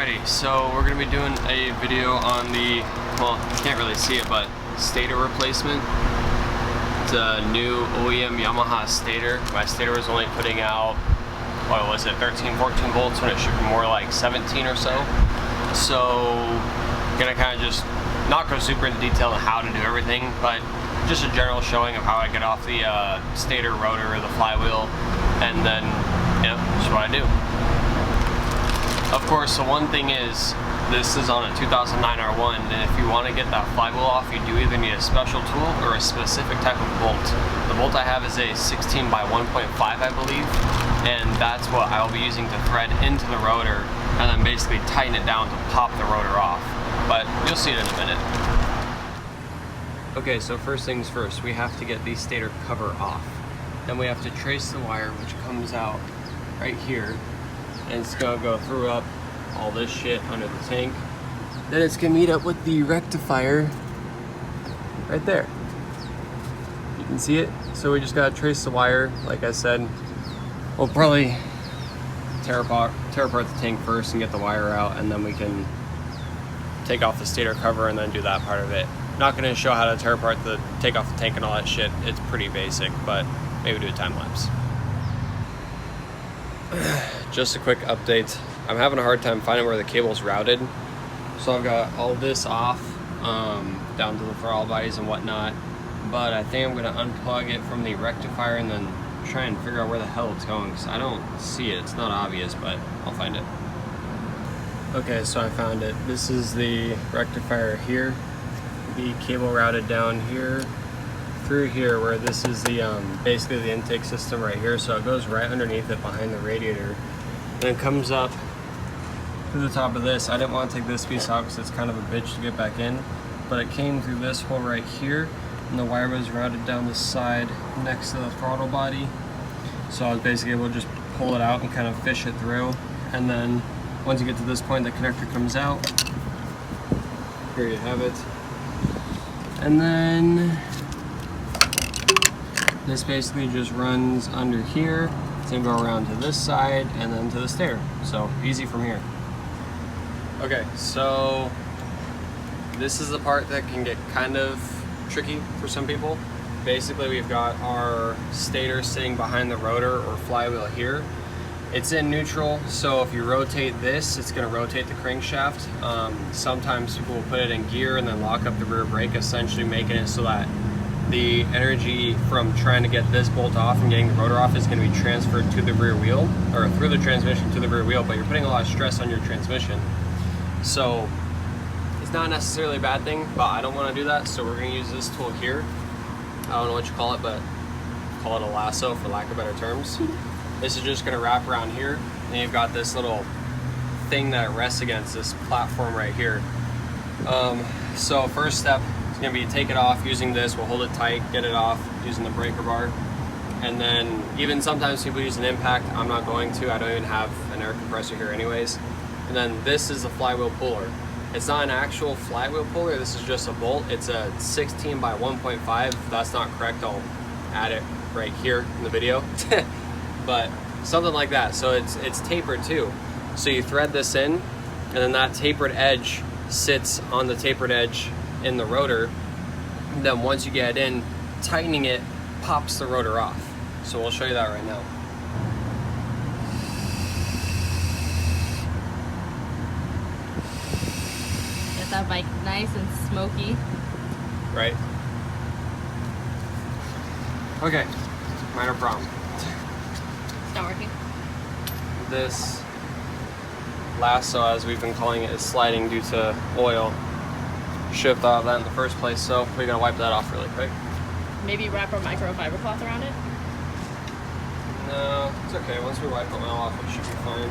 Alrighty, so we're going to be doing a video on the, well, you can't really see it, but stator replacement. It's a new OEM Yamaha stator. My stator was only putting out, what was it, 13, 14 volts when it should be more like 17 or so. So, gonna kind of just not go super into detail on how to do everything, but just a general showing of how I get off the stator rotor or the flywheel, and then, you know, just what I do. Of course, the one thing is, this is on a 2009 R1, and if you want to get that flywheel off, you do either need a special tool or a specific type of bolt. The bolt I have is a 16 by 1.5, I believe, and that's what I will be using to thread into the rotor and then basically tighten it down to pop the rotor off. But you'll see it in a minute. Okay, so first things first, we have to get the stator cover off. Then we have to trace the wire, which comes out right here. And it's gonna go through up all this shit under the tank. Then it's gonna meet up with the rectifier right there. You can see it. So we just gotta trace the wire. Like I said, we'll probably tear apart the tank first and get the wire out, and then we can take off the stator cover and then do that part of it. Not gonna show how to take off the tank and all that shit. It's pretty basic, but maybe do a time lapse. Just a quick update. I'm having a hard time finding where the cable's routed. So I've got all this off, down to the throttle bodies and whatnot. But I think I'm gonna unplug it from the rectifier and then try and figure out where the hell it's going, because I don't see it. It's not obvious, but I'll find it. Okay, so I found it. This is the rectifier here. The cable routed down here through here, where this is the basically the intake system right here. So it goes right underneath it behind the radiator, and it comes up to the top of this. I didn't want to take this piece out because it's kind of a bitch to get back in, but it came through this hole right here, and the wire was routed down the side next to the throttle body. So I was basically able to just pull it out and kind of fish it through, and then once you get to this point, the connector comes out. Here you have it. And then this basically just runs under here. It's gonna go around to this side and then to the stair. So easy from here. Okay, so this is the part that can get kind of tricky for some people. Basically, we've got our stator sitting behind the rotor or flywheel here. It's in neutral, so if you rotate this, it's gonna rotate the crankshaft. Sometimes people will put it in gear and then lock up the rear brake, essentially making it so that the energy from trying to get this bolt off and getting the rotor off is going to be transferred to the rear wheel, or through the transmission to the rear wheel, but you're putting a lot of stress on your transmission. So it's not necessarily a bad thing, but I don't want to do that, so we're going to use this tool here. I don't know what you call it, but call it a lasso for lack of better terms. This is just going to wrap around here, and you've got this little thing that it rests against, this platform right here. So first step, gonna be take it off using this. We'll hold it tight, get it off using the breaker bar, and then even sometimes people use an impact. I'm not going to. I don't even have an air compressor here anyways. And then this is the flywheel puller. It's not an actual flywheel puller. This is just a bolt. It's a 16 by 1.5. If that's not correct, I'll add it right here in the video. But something like that. So it's tapered too. So you thread this in, and then that tapered edge sits on the tapered edge in the rotor. And then once you get it in, tightening it pops the rotor off. So we'll show you that right now. Get that bike nice and smoky. Right? Okay, minor problem. It's not working. This lasso, as we've been calling it, is sliding due to oil. Should have thought of that in the first place, so we're gonna wipe that off really quick. Maybe wrap our microfiber cloth around it? No, it's okay. Once we wipe it all off, it should be fine.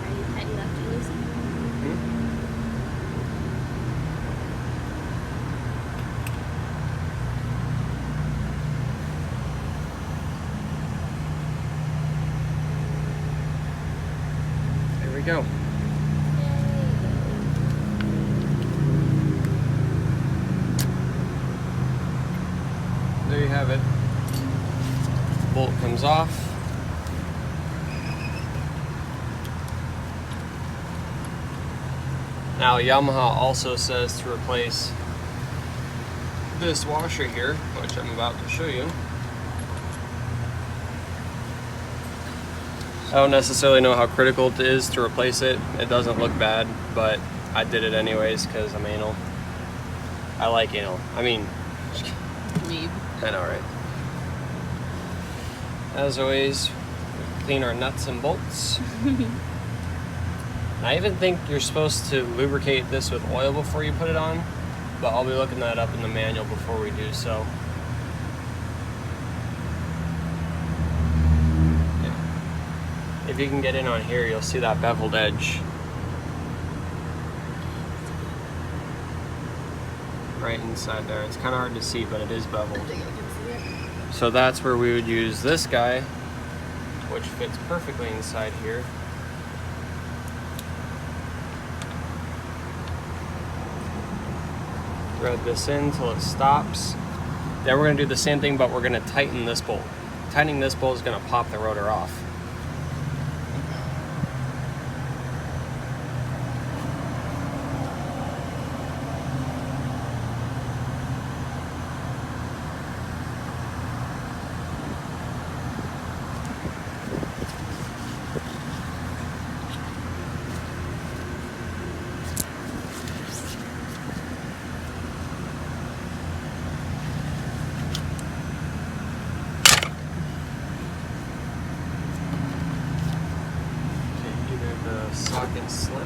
Are you tighty lefty loosey? There we go. There you have it. bolt comes off. Now Yamaha also says to replace this washer here, which I'm about to show you. I don't necessarily know how critical it is to replace it. It doesn't look bad, but I did it anyways because I'm anal. I like anal. I mean, I know, right? As always, clean our nuts and bolts. I even think you're supposed to lubricate this with oil before you put it on, but I'll be looking that up in the manual before we do so. If you can get in on here, you'll see that beveled edge right inside there. It's kind of hard to see, but it is beveled. So that's where we would use this guy, which fits perfectly inside here. Thread this in till it stops. Then we're going to do the same thing, but we're going to tighten this bolt. Tightening this bolt is going to pop the rotor off. Socket slipped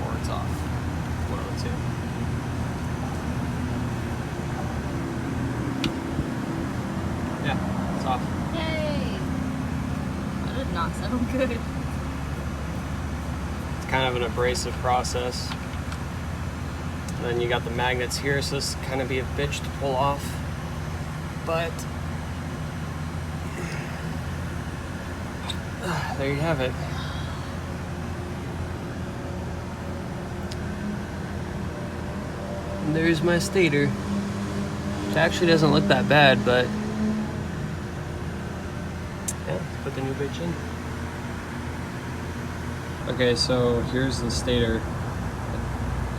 or it's off. One of the two. Yeah, it's off. Yay! That did not sound good. It's kind of an abrasive process. And then you got the magnets here, so this kind of be a bitch to pull off. But there you have it. And there's my stator. It actually doesn't look that bad, but yeah, let's put the new bitch in. Okay, so here's the stator.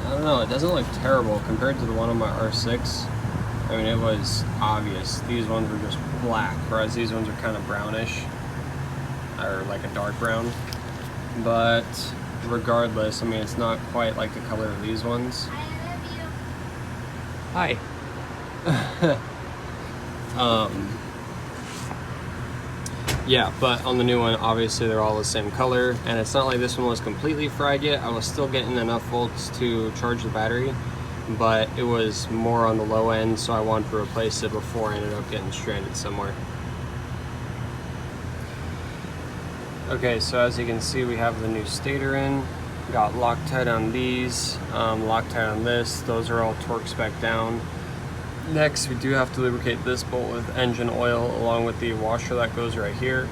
I don't know, it doesn't look terrible compared to the one on my R6. I mean, it was obvious. These ones were just black, whereas these ones are kind of brownish, or like a dark brown. But regardless, I mean, it's not quite like the color of these ones. Hi. Yeah, but on the new one, obviously they're all the same color, and it's not like this one was completely fried yet. I was still getting enough volts to charge the battery, but it was more on the low end, so I wanted to replace it before I ended up getting stranded somewhere. Okay, so as you can see, we have the new stator in. Got Loctite on these, Loctite on this. Those are all torque spec down. Next, we do have to lubricate this bolt with engine oil along with the washer that goes right here.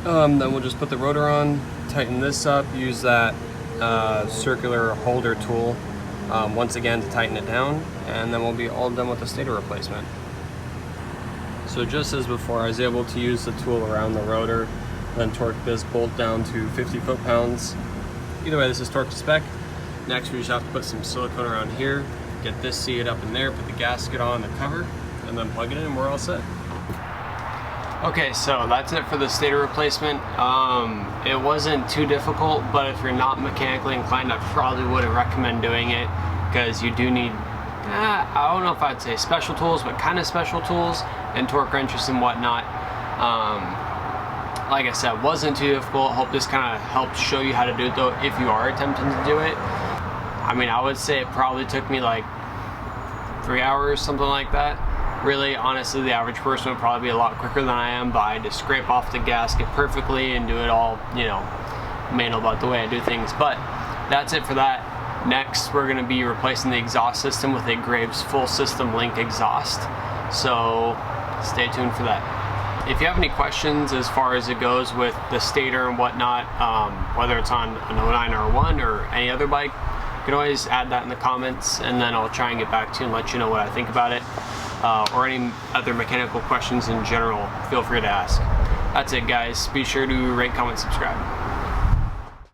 Then we'll just put the rotor on, tighten this up, use that circular holder tool once again to tighten it down, and then we'll be all done with the stator replacement. So just as before, I was able to use the tool around the rotor, then torque this bolt down to 50 foot-pounds. Either way, this is torque to spec. Next, we just have to put some silicone around here, get this seated up in there, put the gasket on the cover, and then plug it in, and we're all set. Okay, so that's it for the stator replacement. It wasn't too difficult, but if you're not mechanically inclined, I probably wouldn't recommend doing it, because you do need, I don't know if I'd say special tools, but kind of special tools, and torque wrenches and whatnot. Like I said, wasn't too difficult. Hope this kind of helped show you how to do it though, if you are attempting to do it. I mean, I would say it probably took me like 3 hours, something like that. Really, honestly, the average person would probably be a lot quicker than I am, but I had to scrape off the gasket perfectly and do it all, you know, manual about the way I do things. But that's it for that. Next, we're gonna be replacing the exhaust system with a Graves full system link exhaust. So stay tuned for that. If you have any questions as far as it goes with the stator and whatnot, whether it's on an 09 R1 or any other bike, you can always add that in the comments, and then I'll try and get back to you and let you know what I think about it. or any other mechanical questions in general, feel free to ask. That's it, guys. Be sure to rate, comment, subscribe.